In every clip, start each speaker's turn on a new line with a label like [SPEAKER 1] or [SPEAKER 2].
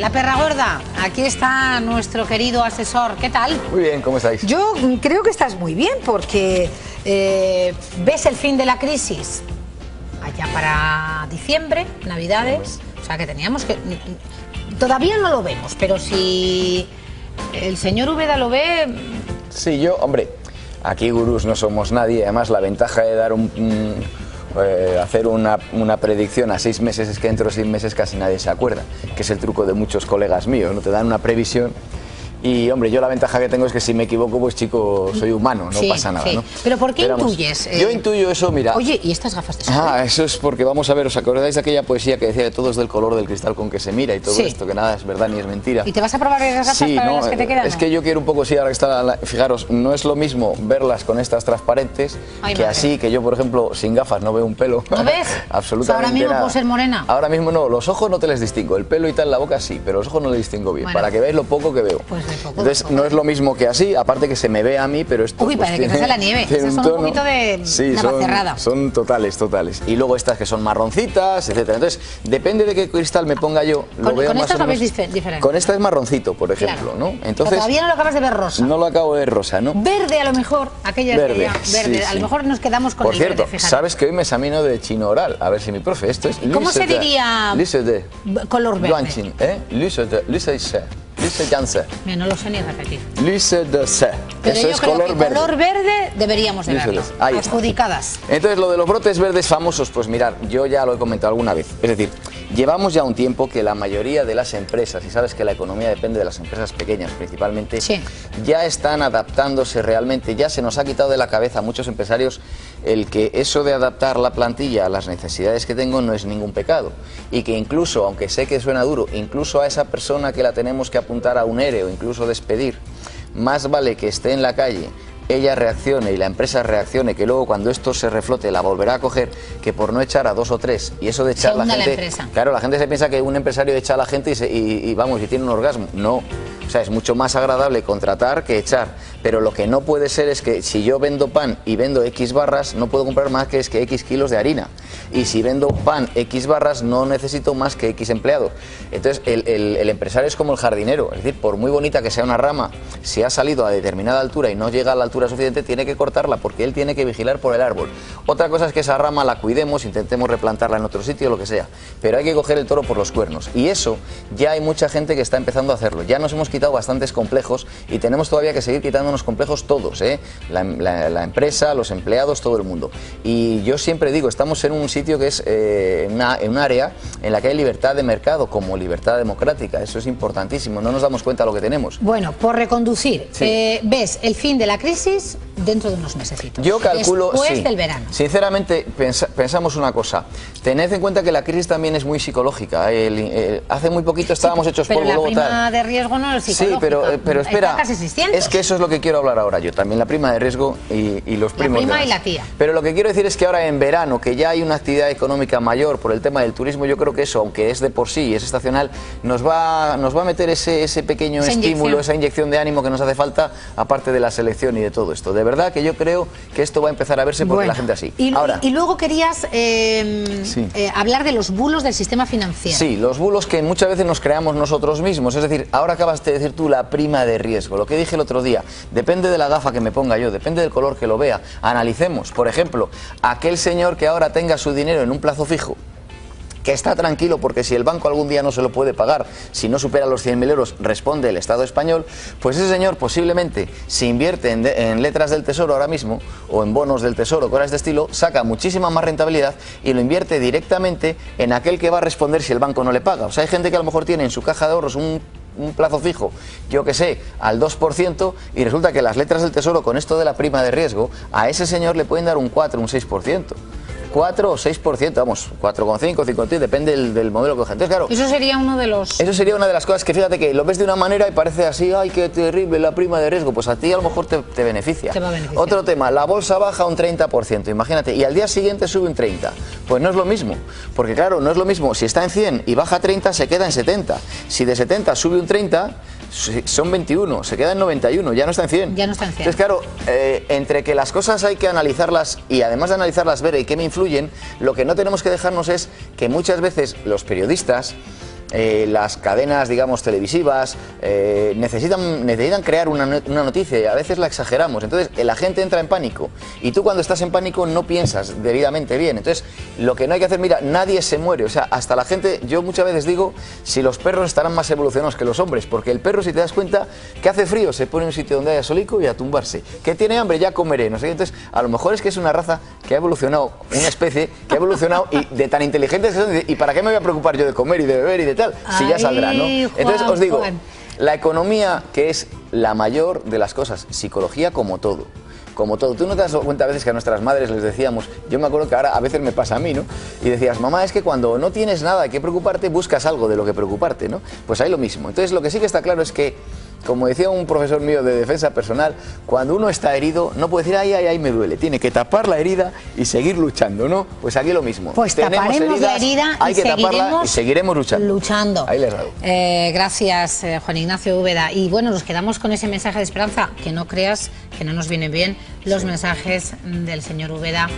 [SPEAKER 1] La perra gorda, aquí está nuestro querido asesor. ¿Qué tal?
[SPEAKER 2] Muy bien, ¿cómo estáis?
[SPEAKER 1] Yo creo que estás muy bien porque ves el fin de la crisis allá para diciembre, Navidades. O sea que teníamos que... Todavía no lo vemos, pero si el señor Úbeda lo ve...
[SPEAKER 2] Sí, yo, hombre, aquí gurús no somos nadie. Además, la ventaja de dar hacer una predicción a 6 meses es que dentro de 6 meses casi nadie se acuerda, que es el truco de muchos colegas míos, ¿no? Te dan una previsión y, hombre, yo la ventaja que tengo es que si me equivoco, pues chico, soy humano, no pasa nada, ¿no?
[SPEAKER 1] Pero ¿por qué intuyes?
[SPEAKER 2] Yo intuyo eso, mira...
[SPEAKER 1] Oye, ¿y estas gafas de sol?
[SPEAKER 2] Eso es porque, vamos a ver, ¿os acordáis de aquella poesía que decía que todo es del color del cristal con que se mira y todo esto, que nada es verdad ni es mentira?
[SPEAKER 1] ¿Y te vas a probar esas gafas para las que te quedan?
[SPEAKER 2] Es que yo quiero un poco, sí, ahora que está, fijaros, no es lo mismo verlas con estas transparentes que así, que yo, por ejemplo, sin gafas no veo un pelo.
[SPEAKER 1] ¿No ves?
[SPEAKER 2] Absolutamente
[SPEAKER 1] o sea, ahora mismo
[SPEAKER 2] nada.
[SPEAKER 1] puedo ser morena.
[SPEAKER 2] Ahora mismo no, los ojos no te les distingo, el pelo y tal, la boca sí, pero los ojos no les distingo bien, para que veáis lo poco que veo.
[SPEAKER 1] Pues de poco.
[SPEAKER 2] Entonces, no es lo mismo que así, aparte que se me ve a mí, pero esto...
[SPEAKER 1] Uy, parece que estás en la nieve, esas son un poquito de cerrada.
[SPEAKER 2] Son totales. Y luego estas que son marroncitas, etcétera. Entonces, depende de qué cristal me ponga yo, lo veo más o menos...
[SPEAKER 1] ¿Con esta lo ves diferente?
[SPEAKER 2] Con esta es marroncito, por ejemplo, ¿no? Entonces,
[SPEAKER 1] todavía no lo acabas de ver rosa.
[SPEAKER 2] No lo acabo de ver rosa, ¿no?
[SPEAKER 1] Verde a lo mejor, aquella verde. Sí, a lo mejor nos quedamos con
[SPEAKER 2] por
[SPEAKER 1] el
[SPEAKER 2] cierto,
[SPEAKER 1] verde, fíjate.
[SPEAKER 2] sabes que hoy me examino de chino oral, a ver si mi profe, esto es...
[SPEAKER 1] ¿Cómo se diría color verde? Mira, no lo sé ni repetir.
[SPEAKER 2] Lycée de C.
[SPEAKER 1] Pero
[SPEAKER 2] eso
[SPEAKER 1] yo
[SPEAKER 2] es
[SPEAKER 1] creo
[SPEAKER 2] color
[SPEAKER 1] que
[SPEAKER 2] verde.
[SPEAKER 1] Color verde deberíamos de verlo.
[SPEAKER 2] Ahí está.
[SPEAKER 1] Adjudicadas.
[SPEAKER 2] Entonces, lo de los brotes verdes famosos, pues mirad, yo ya lo he comentado alguna vez. Es decir, llevamos ya un tiempo que la mayoría de las empresas, y sabes que la economía depende de las empresas pequeñas principalmente, ya están adaptándose realmente. Ya se nos ha quitado de la cabeza a muchos empresarios el que eso de adaptar la plantilla a las necesidades que tengo no es ningún pecado. Y que incluso, aunque sé que suena duro, incluso a esa persona que la tenemos que apuntar a un ERE o incluso despedir, más vale que esté en la calle, ella reaccione y la empresa reaccione, que luego cuando esto se reflote la volverá a coger, que por no echar a 2 o 3. Y eso de echar la gente... Claro, la gente se piensa que un empresario echa a la gente y vamos, y tiene un orgasmo. No. O sea, es mucho más agradable contratar que echar. Pero lo que no puede ser es que si yo vendo pan y vendo X barras, no puedo comprar más que X kilos de harina. Y si vendo pan X barras, no necesito más que X empleados. Entonces, el empresario es como el jardinero. Es decir, por muy bonita que sea una rama, si ha salido a determinada altura y no llega a la altura suficiente, tiene que cortarla porque él tiene que vigilar por el árbol. Otra cosa es que esa rama la cuidemos, intentemos replantarla en otro sitio, lo que sea. Pero hay que coger el toro por los cuernos. Y eso ya hay mucha gente que está empezando a hacerlo. Ya nos hemos quitado bastantes complejos y tenemos todavía que seguir quitándonos complejos todos, la empresa, los empleados, todo el mundo. Y yo siempre digo, estamos en un sitio que es en un área en la que hay libertad de mercado como libertad democrática. Eso es importantísimo, no nos damos cuenta de lo que tenemos.
[SPEAKER 1] Bueno, por reconducir, ves el fin de la crisis dentro de unos mesecitos.
[SPEAKER 2] Yo calculo,
[SPEAKER 1] después del verano.
[SPEAKER 2] Sinceramente, pensamos una cosa. Tened en cuenta que la crisis también es muy psicológica. Hace muy poquito estábamos hechos polvo.
[SPEAKER 1] Pero la prima de riesgo no es psicológica.
[SPEAKER 2] Sí, pero espera,
[SPEAKER 1] casi 600.
[SPEAKER 2] es que eso es lo que quiero hablar ahora yo. También la prima de riesgo y los primos.
[SPEAKER 1] La prima y la tía.
[SPEAKER 2] Pero lo que quiero decir es que ahora en verano, que ya hay una actividad económica mayor por el tema del turismo, yo creo que eso, aunque es de por sí y es estacional, nos va a meter ese pequeño estímulo, esa inyección de ánimo que nos hace falta, aparte de la selección y de todo esto. De verdad que yo creo que esto va a empezar a verse porque la gente así.
[SPEAKER 1] Y luego querías hablar de los bulos del sistema financiero.
[SPEAKER 2] Sí, los bulos que muchas veces nos creamos nosotros mismos. Es decir, ahora acabas de decir tú la prima de riesgo. Lo que dije el otro día, depende de la gafa que me ponga yo, depende del color que lo vea. Analicemos, por ejemplo, aquel señor que ahora tenga su dinero en un plazo fijo, que está tranquilo porque si el banco algún día no se lo puede pagar, si no supera los 100.000 euros, responde el Estado español, pues ese señor posiblemente, si invierte en letras del Tesoro ahora mismo, o en bonos del Tesoro, cosas de estilo, saca muchísima más rentabilidad y lo invierte directamente en aquel que va a responder si el banco no le paga. O sea, hay gente que a lo mejor tiene en su caja de ahorros un plazo fijo, yo que sé, al 2%, y resulta que las letras del Tesoro, con esto de la prima de riesgo, a ese señor le pueden dar un 4, un 6%. 4 o 6%, vamos, 4,5, 5,3, depende del modelo que coja. Entonces, claro,
[SPEAKER 1] eso sería uno de los...
[SPEAKER 2] Eso sería una de las cosas que, fíjate, que lo ves de una manera y parece así, ay, qué terrible la prima de riesgo, pues a ti a lo mejor te beneficia.
[SPEAKER 1] Te va a beneficiar.
[SPEAKER 2] Otro tema, la bolsa baja un 30%, imagínate, y al día siguiente sube un 30%. Pues no es lo mismo, porque claro, no es lo mismo, si está en 100 y baja 30, se queda en 70. Si de 70 sube un 30, son 21, se queda en 91, ya no está en 100.
[SPEAKER 1] Ya no está en 100.
[SPEAKER 2] Entonces, claro, entre que las cosas hay que analizarlas y además de analizarlas ver en qué me influyen, lo que no tenemos que dejarnos es que muchas veces los periodistas las cadenas, digamos, televisivas, necesitan crear una noticia y a veces la exageramos. Entonces la gente entra en pánico y tú cuando estás en pánico no piensas debidamente bien. Entonces lo que no hay que hacer, mira, nadie se muere. O sea, hasta la gente, yo muchas veces digo, si los perros estarán más evolucionados que los hombres, porque el perro, si te das cuenta, que hace frío, se pone en un sitio donde haya solico y a tumbarse. Que tiene hambre, ya comeré, no sé. Entonces, a lo mejor es que es una raza que ha evolucionado, una especie que ha evolucionado y de tan inteligentes que son, ¿y para qué me voy a preocupar yo de comer y de beber y de tal? Si ya saldrá, ¿no? Entonces os digo, la economía, que es la mayor de las cosas, psicología como todo. Como todo, tú no te das cuenta a veces que a nuestras madres les decíamos, yo me acuerdo que ahora a veces me pasa a mí, ¿no? Y decías, mamá, es que cuando no tienes nada de qué preocuparte, buscas algo de lo que preocuparte, ¿no? Pues hay lo mismo. Entonces lo que sí que está claro es que, como decía un profesor mío de defensa personal, cuando uno está herido, no puede decir, ay, ay, ay, me duele. Tiene que tapar la herida y seguir luchando, ¿no? Pues aquí lo mismo.
[SPEAKER 1] Pues taparemos heridas, la herida
[SPEAKER 2] hay que taparla y seguiremos luchando. Ahí les hago.
[SPEAKER 1] Gracias, Juan Ignacio Úbeda. Y bueno, nos quedamos con ese mensaje de esperanza, que no creas que no nos vienen bien los mensajes del señor Úbeda.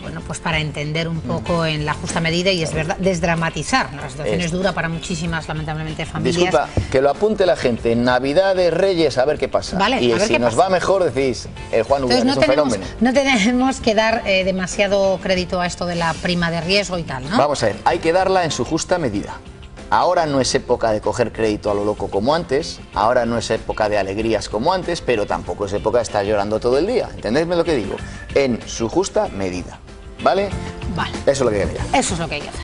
[SPEAKER 1] Bueno, pues para entender un poco en la justa medida y es verdad, desdramatizar. La situación es dura para muchísimas, lamentablemente, familias.
[SPEAKER 2] Disculpa, que lo apunte la gente, en Navidades, Reyes, a ver qué pasa.
[SPEAKER 1] Vale,
[SPEAKER 2] y si nos va mejor, decís, el Juan Úbeda es un fenómeno.
[SPEAKER 1] No tenemos que dar demasiado crédito a esto de la prima de riesgo y tal, ¿no?
[SPEAKER 2] Vamos a ver, hay que darla en su justa medida. Ahora no es época de coger crédito a lo loco como antes, ahora no es época de alegrías como antes, pero tampoco es época de estar llorando todo el día. ¿Entendéisme lo que digo? En su justa medida. ¿Vale?
[SPEAKER 1] Vale.
[SPEAKER 2] Eso es lo que quería.
[SPEAKER 1] Eso es lo que hay que hacer.